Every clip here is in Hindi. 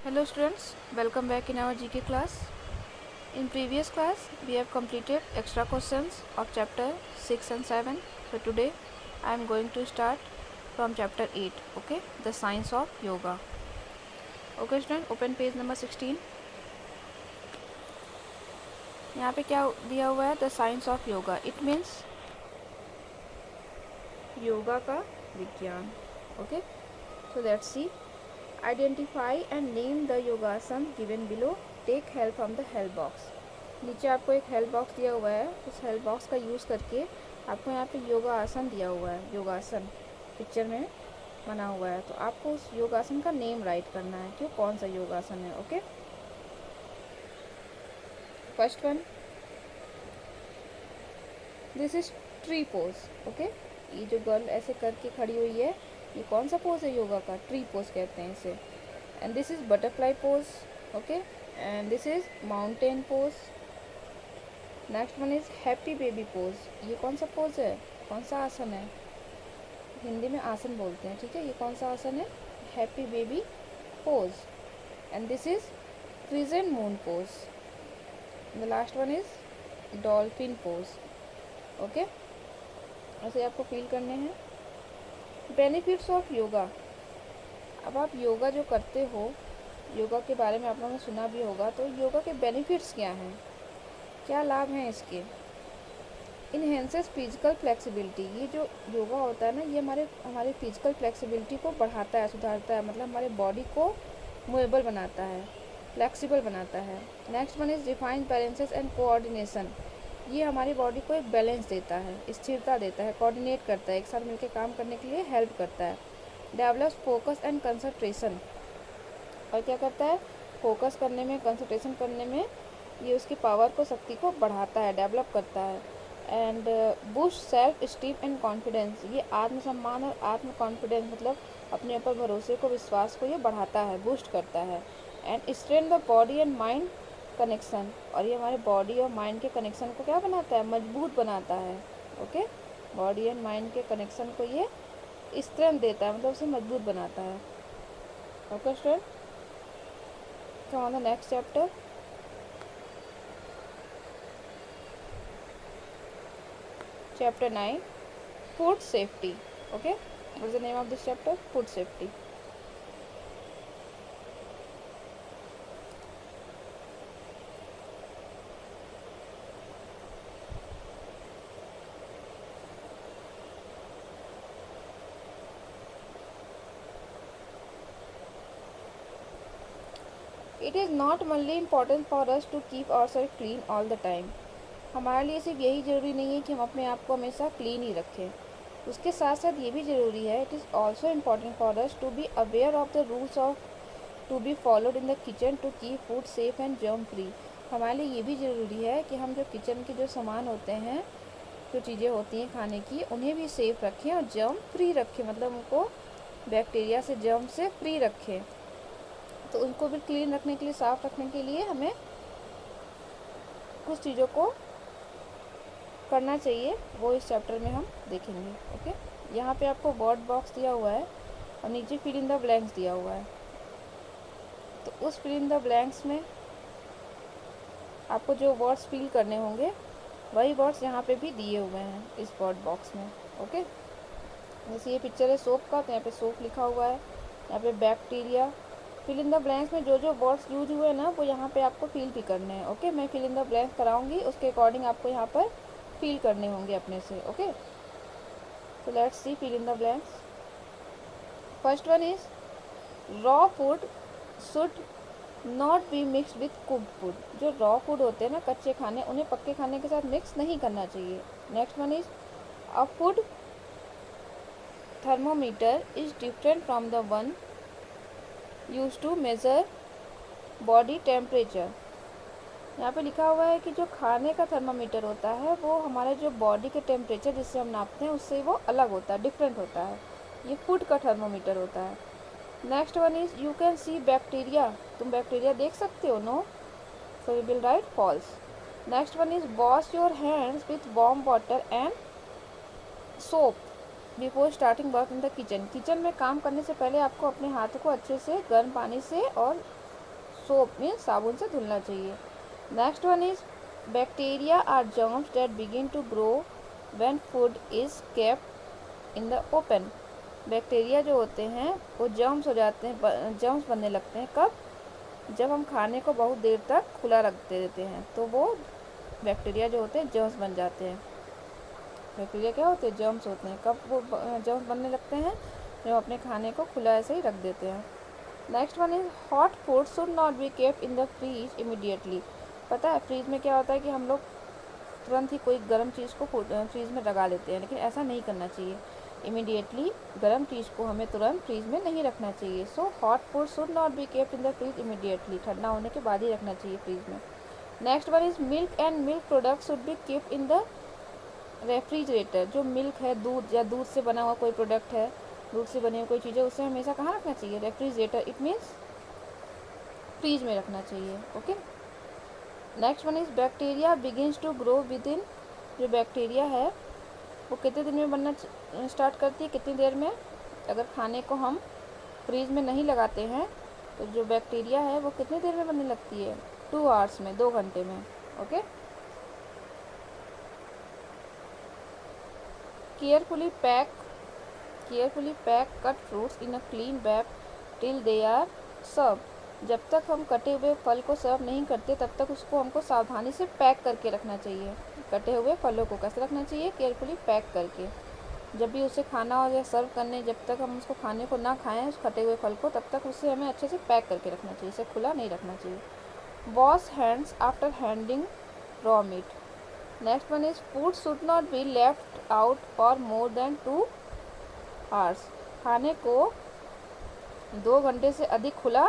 Hello students, welcome back in our GK class. In previous class, we have completed extra questions of chapter 6 and 7. So today, I am going to start from chapter 8, okay, the science of yoga. Okay student, open page number 16. यहाँ पे क्या दिया हुआ है, the science of yoga. It means yoga का विज्ञान. Okay, so let's see. Identify and name the yogasana given below. Take help from the help box. नीचे आपको एक हेल्प बॉक्स दिया हुआ है. उस हेल्प बॉक्स का यूज़ करके आपको यहाँ पे योगा आसन दिया हुआ है. योगासन पिक्चर में बना हुआ है, तो आपको उस योगासन का नेम राइट करना है कि कौन सा योगासन है. Okay, first one, this is tree pose. Okay, ये जो गर्ल ऐसे करके खड़ी हुई है, ये कौन सा पोज है योगा का? ट्री पोज कहते हैं इसे. And this is butterfly pose. Okay, and this is mountain pose. Next one is happy baby pose. ये कौन सा पोज है, कौन सा आसन है? हिंदी में आसन बोलते हैं, ठीक है. ये कौन सा आसन है? Happy baby pose. And this is crescent moon pose. The last one is dolphin pose. Okay, ऐसे आपको फील करने हैं. Benefits of yoga. अब आप योगा जो करते हो, योगा के बारे में आप लोगों ने सुना भी होगा, तो योगा के बेनिफिट्स क्या हैं, क्या लाभ हैं इसके? Enhances physical flexibility. ये जो योगा होता है ना, ये हमारे फिजिकल फ्लेक्सिबिलिटी को बढ़ाता है, सुधारता है. मतलब हमारे बॉडी को मूवेबल बनाता है, फ्लेक्सिबल बनाता है. Next one is defined balances and coordination. ये हमारी बॉडी को एक बैलेंस देता है, स्थिरता देता है, कोऑर्डिनेट करता है, एक साथ मिलकर काम करने के लिए हेल्प करता है. Develops focus and concentration. और क्या करता है? फोकस करने में, कंसंट्रेशन करने में ये उसकी पावर को, शक्ति को बढ़ाता है, डेवलप करता है. And boost self esteem and confidence. ये आत्मसम्मान और आत्म कॉन्फिडेंस, मतलब अपने ऊपर भरोसे को, विश्वास को ये बढ़ाता है, बूस्ट करता है. And strength the body and mind connection. और ये हमारे बॉडी और माइंड के कनेक्शन को क्या बनाता है? मजबूत बनाता है. ओके, बॉडी एंड माइंड के कनेक्शन को ये स्ट्रेंथ देता है, मतलब उसे मजबूत बनाता है. Okay student, come on the next chapter. Chapter 9, food safety. Okay, what is the name of this chapter? Food safety. It is not only important for us to keep ourselves clean all the time. हमारे लिए सिर्फ यही ज़रूरी नहीं है कि हम अपने आप को हमेशा क्लीन ही रखें. उसके साथ साथ ये भी ज़रूरी है, it is also important for us to be aware of the rules of to be followed in the kitchen to keep food safe and germ free. हमारे लिए ये भी ज़रूरी है कि हम जो किचन के जो सामान होते हैं, जो चीज़ें होती हैं खाने की, उन्हें भी सेफ रखें और जर्म फ्री रखें. मतलब उनको बैक्टीरिया से, जर्म से फ्री रखें. तो उनको भी क्लीन रखने के लिए, साफ़ रखने के लिए हमें कुछ चीज़ों को करना चाहिए, वो इस चैप्टर में हम देखेंगे. ओके, यहाँ पे आपको वर्ड बॉक्स दिया हुआ है और नीचे फिल इन द ब्लैंक्स दिया हुआ है. तो उस फिल इन द ब्लैंक्स में आपको जो वर्ड्स फिल करने होंगे, वही वर्ड्स यहाँ पे भी दिए हुए हैं इस वर्ड बॉक्स में. ओके, जैसे ये पिक्चर है सोप का, तो यहाँ पे सोप लिखा हुआ है, यहाँ पे bacteria. Fill in the blanks में जो जो वर्ड्स यूज हुए ना, वो यहाँ पे आपको फिल भी करने हैं. ओके, मैं फिल इन द ब्लैंक्स कराऊंगी, उसके अकॉर्डिंग आपको यहाँ पर फील करने होंगे अपने से. Okay, so let's see fill in the blanks. First one is raw food should not be mixed with cooked food. जो raw food होते हैं ना, कच्चे खाने, उन्हें पक्के खाने के साथ मिक्स नहीं करना चाहिए. Next one is a food thermometer is different from the one used to measure body temperature. यहाँ पे लिखा हुआ है कि जो खाने का थर्मामीटर होता है, वो हमारे जो बॉडी के टेम्परेचर जिससे हम नापते हैं, उससे वो अलग होता है, डिफरेंट होता है. ये फूड का थर्मामीटर होता है. Next one is you can see bacteria. तुम बैक्टीरिया देख सकते हो? No, so we will write false. Next one is wash your hands with warm water and soap before starting work in the kitchen. Kitchen में काम करने से पहले आपको अपने हाथों को अच्छे से गर्म पानी से और सोप मीन्स साबुन से धुलना चाहिए। Next one is bacteria are germs that begin to grow when food is kept in the open. Bacteria जो होते हैं वो जर्म्स हो जाते हैं, जर्म्स बनने लगते हैं कब? जब हम खाने को बहुत देर तक खुला रख देते हैं तो वो बैक्टीरिया जो होते हैं जर्म्स बन जाते हैं। बैक्टीरिया क्या होते हैं? जर्म्स होते हैं। कब वो जर्म्स बनने लगते हैं? जब अपने खाने को खुला ऐसे ही रख देते हैं। Next one is hot food should not be kept in the fridge immediately. पता है फ्रीज में क्या होता है कि हम लोग तुरंत ही कोई गर्म चीज़ को फ्रीज में लगा लेते हैं, लेकिन ऐसा नहीं करना चाहिए। इमीडिएटली गर्म चीज़ को हमें तुरंत फ्रीज में नहीं रखना चाहिए। So hot food should not be kept in the fridge immediately, ठंडा होने के बाद ही रखना चाहिए फ्रीज में। Next one is milk and milk product should be kept in the refrigerator. जो मिल्क है, दूध या दूध से बना हुआ कोई प्रोडक्ट है, दूध से बनी हुई कोई चीज़ है, उसे हमेशा कहाँ रखना चाहिए? रेफ्रिजरेटर, इट मीन्स फ्रीज में रखना चाहिए। Okay. Next one is bacteria begins to grow within. जो बैक्टीरिया है वो कितने दिन में बनना स्टार्ट करती है, कितनी देर में? अगर खाने को हम फ्रीज में नहीं लगाते हैं तो जो बैक्टीरिया है वो कितनी देर में बनने लगती है? 2 आवर्स में, 2 घंटे में। Okay. Carefully pack cut fruits in a clean bag till they are serve. जब तक हम कटे हुए फल को सर्व नहीं करते तब तक उसको हमको सावधानी से पैक करके रखना चाहिए। कटे हुए फलों को कैसे रखना चाहिए? केयरफुली पैक करके। जब भी उसे खाना हो या सर्व करने, जब तक हम उसको खाने को ना खाएं उस कटे हुए फल को, तब तक उसे हमें अच्छे से पैक करके रखना चाहिए, इसे खुला नहीं रखना चाहिए। Wash hands after handing raw meat. Next one is food should not be left out for more than 2 hours. खाने को 2 घंटे से अधिक खुला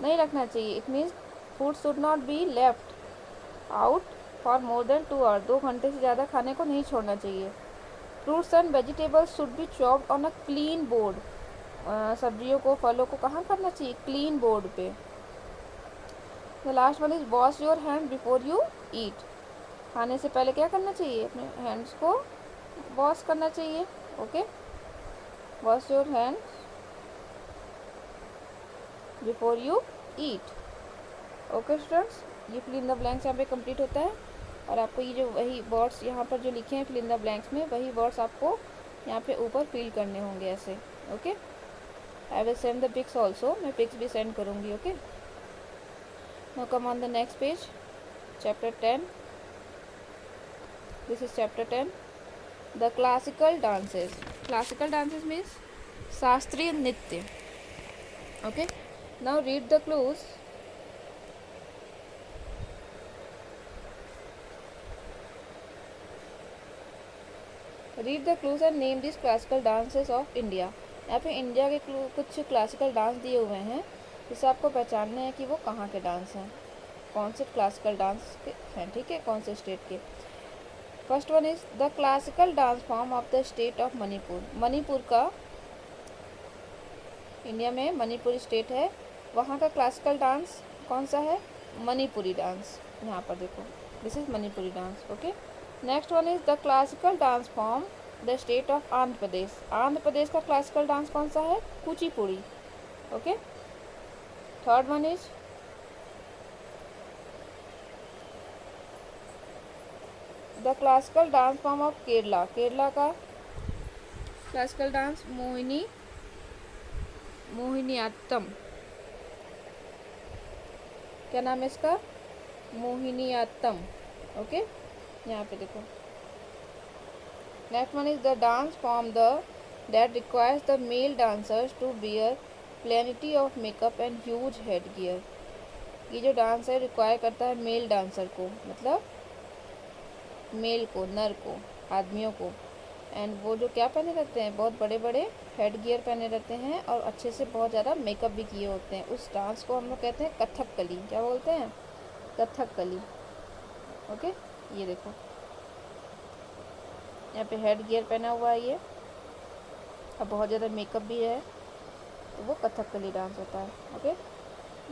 नहीं रखना चाहिए। It means food should not be left out for more than 2 hours. 2 घंटे से ज़्यादा खाने को नहीं छोड़ना चाहिए। Fruits and vegetables should be chopped on a clean board. सब्जियों को, फलों को कहाँ करना चाहिए? क्लीन बोर्ड पे। The last one is wash your hand before you eat. खाने से पहले क्या करना चाहिए? अपने हैंड्स को वॉश करना चाहिए। Okay. Wash your hand before you eat. Okay students, ये फिल इन द ब्लैंक्स यहाँ पे कंप्लीट होता है और आपको ये जो वही वर्ड्स यहाँ पर जो लिखे हैं फिल इन द ब्लैंक्स में, वही वर्ड्स आपको यहाँ पे ऊपर फिल करने होंगे ऐसे। Okay. I will send the pics also, मैं पिक्स भी सेंड करूँगी। Okay. Now come on the next page, chapter 10। This is chapter 10, the classical dances. Classical dances means शास्त्रीय नृत्य। Okay. Now read the clues. Read the clues and name this classical dances of India. यहाँ पे इंडिया के कुछ क्लासिकल डांस दिए हुए हैं, जिससे आपको पहचानना है कि वो कहाँ के डांस हैं, कौन से क्लासिकल डांस के हैं, ठीक है, कौन से स्टेट के। First one is the classical dance form of the state of Manipur. Manipur का, इंडिया में मणिपुर स्टेट है, वहाँ का क्लासिकल डांस कौन सा है? मणिपुरी डांस। यहाँ पर देखो, this is Manipuri dance. Okay. Next one is the classical dance form the state of Andhra Pradesh. Andhra Pradesh का क्लासिकल डांस कौन सा है? Kuchipudi. Okay. Third one is the classical dance form of Kerala. Kerala का क्लासिकल डांस मोहिनीअट्टम। क्या नाम है इसका? मोहिनीअट्टम। ओके। यहाँ पे देखो। Next one is the dance form that requires the male dancers to bear plenty of makeup and huge head gear. ये जो डांस है रिक्वायर करता है मेल डांसर को, मतलब मेल को, नर को, आदमियों को, एंड वो जो क्या पहने रहते हैं? बहुत बड़े बड़े हेड गियर पहने रहते हैं और अच्छे से बहुत ज़्यादा मेकअप भी किए होते हैं। उस डांस को हम लोग कहते हैं कथकली। क्या बोलते हैं? कथकली। ओके। ये देखो, यहाँ पे हेड गियर पहना हुआ है ये, और बहुत ज़्यादा मेकअप भी है, तो वो कथकली डांस होता है। Okay.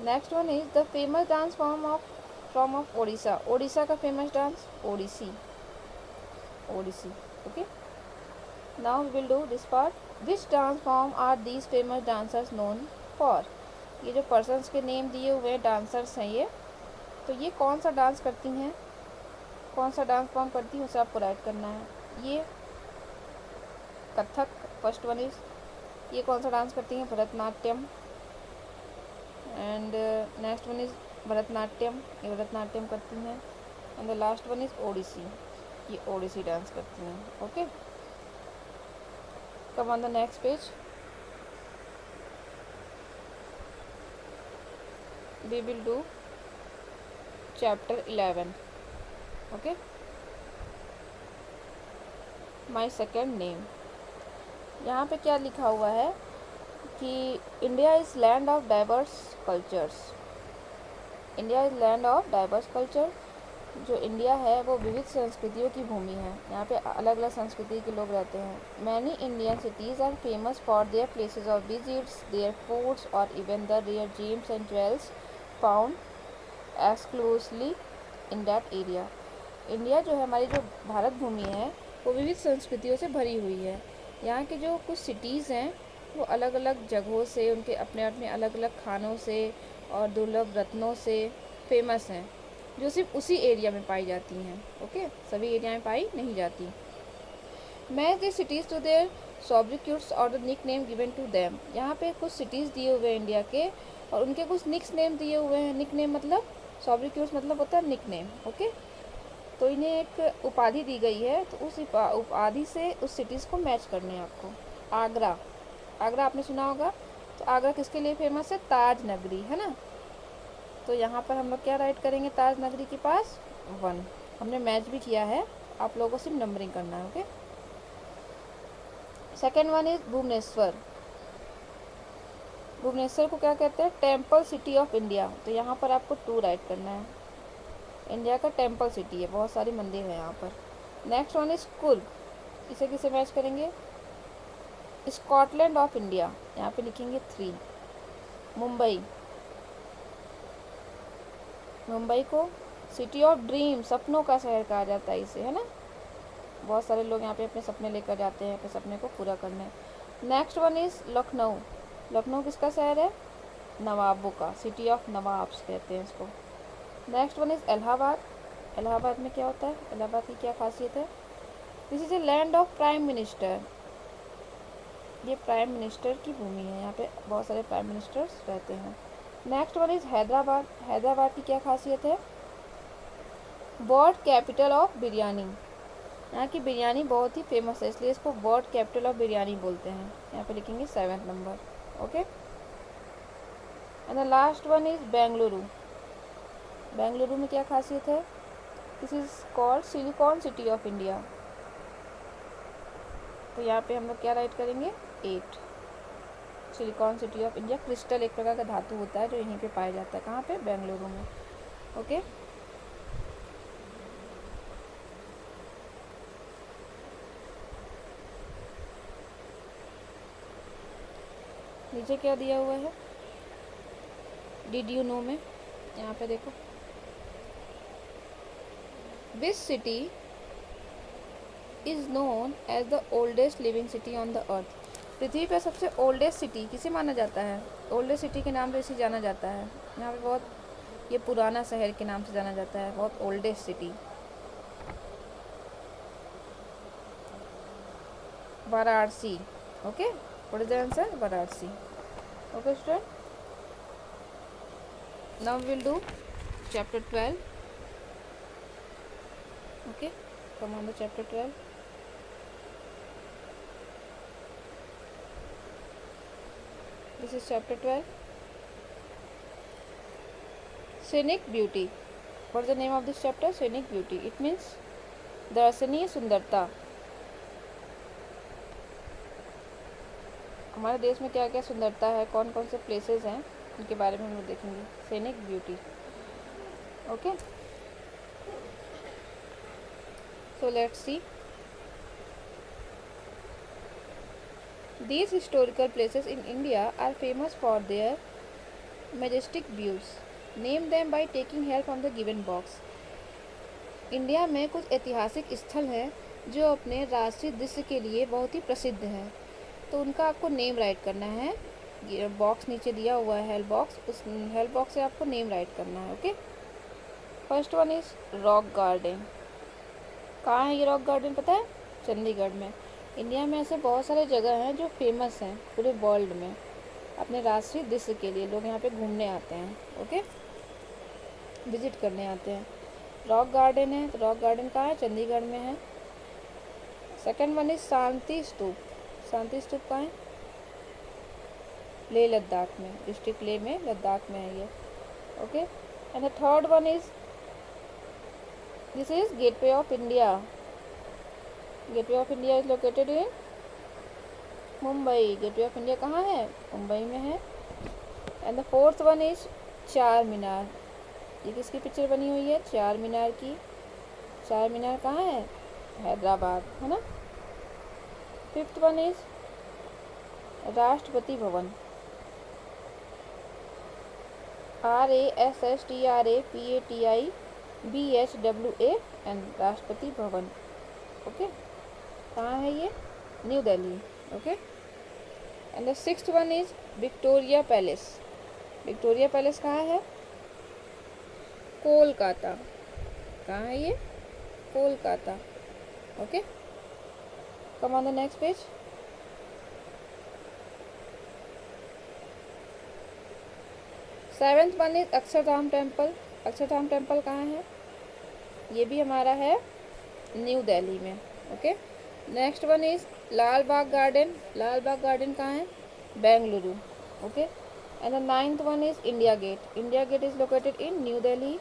Next one is the famous dance form of Odisha. Odisha का famous dance Odissi. Okay. Now we will do this part. Which dance form are these famous dancers known for? ये जो पर्सन्स के नेम दिए हुए हैं, डांसर्स हैं ये, तो ये कौन सा डांस करती हैं, कौन सा डांस फॉर्म करती हैं, उसे आपको राइट करना है। ये कथक, फर्स्ट वन इज, ये कौन सा डांस करती हैं, Bharatanatyam. And next one is Bharatanatyam, ये भरतनाट्यम करती हैं। And the last one is Odissi, ये ओडिसी डांस करती हैं। Okay, come on the next page. We will do chapter 11. Okay, my second name। यहाँ पे क्या लिखा हुआ है कि India is land of diverse cultures. India is land of diverse culture. जो इंडिया है वो विविध संस्कृतियों की भूमि है। यहाँ पे अलग अलग संस्कृति के लोग रहते हैं। Many Indian cities are famous for their places of visits, their foods और even the rare gems and jewels found exclusively in that area. India जो है, हमारी जो भारत भूमि है, वो विविध संस्कृतियों से भरी हुई है। यहाँ के जो कुछ सिटीज़ हैं वो अलग अलग जगहों से, उनके अपने अपने अलग अलग खानों से और दुर्लभ रत्नों से फेमस हैं, जो सिर्फ उसी एरिया में पाई जाती हैं। ओके, सभी एरिया में पाई नहीं जाती। Match the cities to their sobriquets और the nickname given to them. यहाँ पे कुछ सिटीज़ दिए हुए हैं इंडिया के और उनके कुछ निक्स नेम दिए हुए हैं। निक नेम मतलब, सॉब्रिक्यूट्स मतलब होता है निक नेम। ओके, तो इन्हें एक उपाधि दी गई है, तो उस उपाधि से उस सिटीज़ को मैच करने हैं आपको। आगरा, आगरा आपने सुना होगा, तो आगरा किसके लिए फेमस है, ताज नगरी, है ना। तो यहाँ पर हम लोग क्या राइट करेंगे, ताज नगरी के पास 1। हमने मैच भी किया है, आप लोगों को सिर्फ नंबरिंग करना है। Okay, second one is Bhubaneswar. Bhubaneswar को क्या कहते हैं, टेम्पल सिटी ऑफ इंडिया। तो यहाँ पर आपको 2 राइट करना है। इंडिया का टेम्पल सिटी है, बहुत सारे मंदिर हैं यहाँ पर। नेक्स्ट वन इज कुर्ग, इसे किसे मैच करेंगे, स्कॉटलैंड ऑफ इंडिया, यहाँ पे लिखेंगे 3। मुंबई, मुंबई को सिटी ऑफ ड्रीम, सपनों का शहर कहा जाता है इसे, है ना। बहुत सारे लोग यहाँ पे अपने सपने लेकर जाते हैं, अपने सपने को पूरा करने। Next one is Lucknow. Lucknow किसका शहर है, नवाबों का, सिटी ऑफ नवाब्स कहते हैं इसको। Next one is Allahabad. Allahabad में क्या होता है, इलाहाबाद की क्या खासियत है, this is a land of prime minister. ये प्राइम मिनिस्टर की भूमि है, यहाँ पे बहुत सारे प्राइम मिनिस्टर्स रहते हैं। Next one is Hyderabad. Hyderabad की क्या खासियत है, बर्ड कैपिटल ऑफ बिरयानी। यहाँ की बिरयानी बहुत ही फेमस है, इसलिए इसको बर्ड कैपिटल ऑफ बिरयानी बोलते हैं। यहाँ पे लिखेंगे 7th number. Okay, and the last one is Bengaluru. Bengaluru में क्या खासियत है, this is called silicon city of India. तो यहाँ पे हम लोग क्या राइट करेंगे, 8। Silicon city of India. Crystal एक प्रकार का धातु होता है जो यहीं पे पाया जाता है, कहाँ पे, बेंगलुरु में। ओके, नीचे क्या दिया हुआ है, डिड यू नो में, यहाँ पे देखो, which city is known as the oldest living city on the earth. पृथ्वी पर सबसे ओल्डेस्ट सिटी किसे माना जाता है, ओल्डेस्ट सिटी के नाम से इसे जाना जाता है। यहाँ पे बहुत, ये पुराना शहर के नाम से जाना जाता है, बहुत oldest city, Varanasi. Okay, what is the answer, Varanasi. Okay student, now we will do chapter 12। Okay, come on the chapter 12। This is chapter 12. Scenic beauty. What is the name of this chapter? Scenic beauty. It means दर्शनीय सुंदरता। हमारे देश में क्या क्या सुंदरता है, कौन कौन से प्लेसेस हैं, उनके बारे में हम लोग देखेंगे। scenic beauty. Okay. So let's see. These historical places in India are famous for their majestic views. Name them by taking help from the given box. India में कुछ ऐतिहासिक स्थल हैं जो अपने राष्ट्रीय दृश्य के लिए बहुत ही प्रसिद्ध हैं, तो उनका आपको नेम राइट करना है बॉक्स नीचे दिया हुआ है हेल्प बॉक्स, उस हेल्प बॉक्स से आपको नेम राइट करना है। Okay, first one is rock garden. कहाँ है ये रॉक गार्डन पता है? चंडीगढ़ में। इंडिया में ऐसे बहुत सारे जगह हैं जो फेमस हैं पूरे वर्ल्ड में अपने राष्ट्रीय दृश्य के लिए, लोग यहाँ पे घूमने आते हैं। ओके, विजिट करने आते हैं। रॉक गार्डन है, तो रॉक गार्डन कहाँ है? चंडीगढ़ में है। सेकंड वन इज शांति स्तूप। शांति स्तूप कहाँ है? लेह लद्दाख में, डिस्ट्रिक्ट लेह में, लद्दाख में है ये। Okay, and the third one is this is gateway of India. Gateway of India is located in Mumbai. Gateway of India कहाँ है? मुंबई में है। And the fourth one is चार मीनार। ये किसकी पिक्चर बनी हुई है? चार मीनार की। चार मीनार कहाँ है? हैदराबाद, है ना। Fifth one is Rashtrapati Bhavan. RASSTRAPATIBHWAN, Rashtrapati Bhavan. Okay, कहाँ है ये? New Delhi. Okay, and the sixth one is Victoria palace. Victoria palace कहाँ है? कोलकाता। कहाँ है ये? Kolkata. Okay, come on the next page. Seventh one is Akshardham temple. Akshardham temple कहाँ है? ये भी हमारा है न्यू दिल्ली में। Okay, next one is Lal Bagh garden. Lal Bagh garden कहाँ है? Bengaluru. Okay, and the ninth one is India Gate. India Gate is located in New Delhi.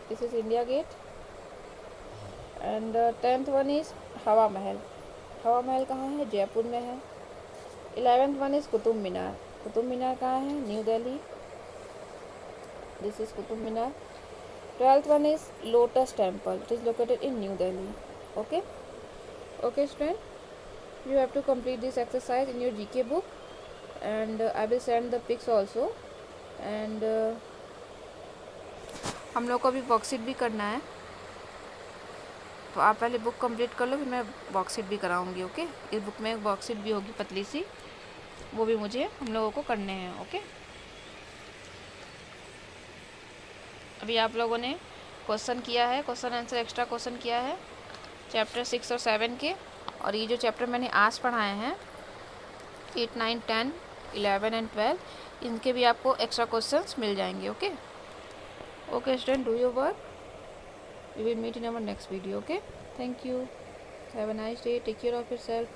This is India Gate. And tenth one is Hawa Mahal. हवा महल कहाँ है? जयपुर में है। 11th one is Qutub Minar. Qutub Minar कहाँ है? New Delhi. This is Qutub Minar. 12th one is Lotus Temple. It is located in New Delhi. Okay. Okay, student. You have to complete this exercise in your GK book, and I will send the pics also. And हम लोग को अभी वर्कशीट भी करना है, तो आप पहले बुक कंप्लीट कर लो, फिर मैं वर्कशीट भी कराऊंगी। ओके, इस बुक में एक वर्कशीट भी होगी पतली सी, वो भी मुझे हम लोगों को करने हैं। ओके, अभी आप लोगों ने क्वेश्चन किया है, क्वेश्चन आंसर एक्स्ट्रा क्वेश्चन किया है चैप्टर 6 और 7 के, और ये जो चैप्टर मैंने आज पढ़ाए हैं 8, 9, 10, 11 एंड 12, इनके भी आपको एक्स्ट्रा क्वेश्चंस मिल जाएंगे। Okay okay student, do your work. We will meet in our next video. Okay, thank you, have a nice day, take care of yourself.